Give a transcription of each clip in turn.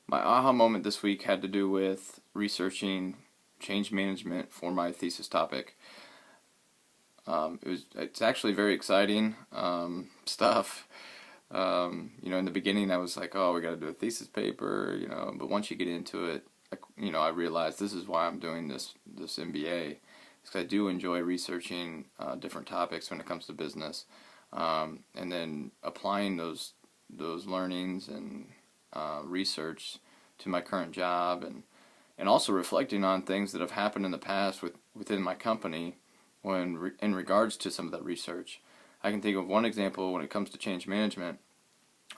My aha moment this week had to do with researching change management for my thesis topic. It's actually very exciting stuff. In the beginning I was like, oh, we got to do a thesis paper, but once you get into it, I realized this is why I'm doing this MBA. Because I do enjoy researching different topics when it comes to business, and then applying those learnings and research to my current job, and also reflecting on things that have happened in the past within my company in regards to some of that research. I can think of one example when it comes to change management.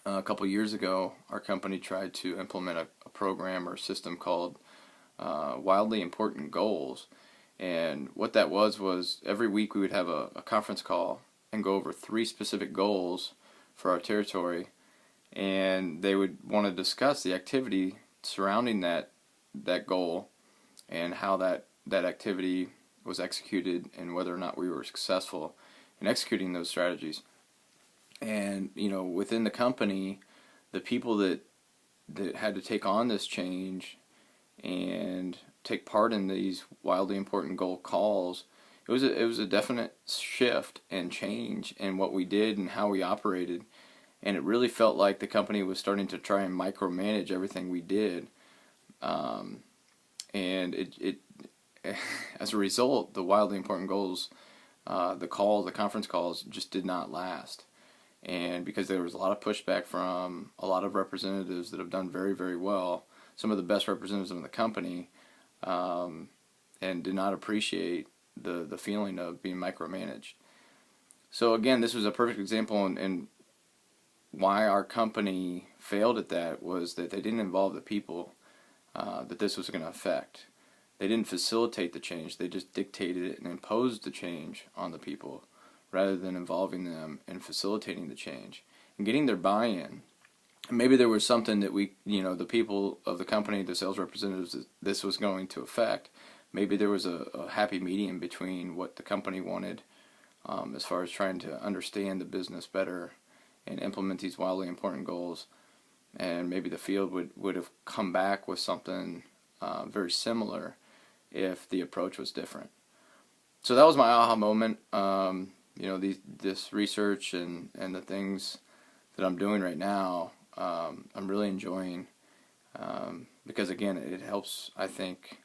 A couple years ago, our company tried to implement a program or system called Wildly Important Goals. And what that was every week we would have a conference call and go over 3 specific goals for our territory, and they would want to discuss the activity surrounding that goal and how that activity was executed and whether or not we were successful in executing those strategies. And within the company, the people that had to take on this change and take part in these wildly important goal calls, it was a definite shift and change in what we did and how we operated, and it really felt like the company was starting to try and micromanage everything we did, and it as a result, the wildly important goals, the conference calls just did not last. And because there was a lot of pushback from a lot of representatives that have done very, very well, some of the best representatives in the company, and did not appreciate the feeling of being micromanaged. So again, this was a perfect example, and why our company failed at that was that they didn't involve the people that this was going to affect. They didn't facilitate the change. They just dictated it and imposed the change on the people, rather than involving them and facilitating the change and getting their buy-in. Maybe there was something that the people of the company, the sales representatives, this was going to affect. Maybe there was a happy medium between what the company wanted, as far as trying to understand the business better and implement these wildly important goals, and maybe the field would have come back with something very similar if the approach was different. So that was my aha moment. This research and the things that I'm doing right now, I'm really enjoying, because again, it helps, I think,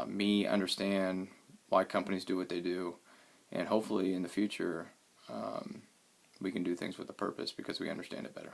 me understand why companies do what they do, and hopefully in the future we can do things with a purpose because we understand it better.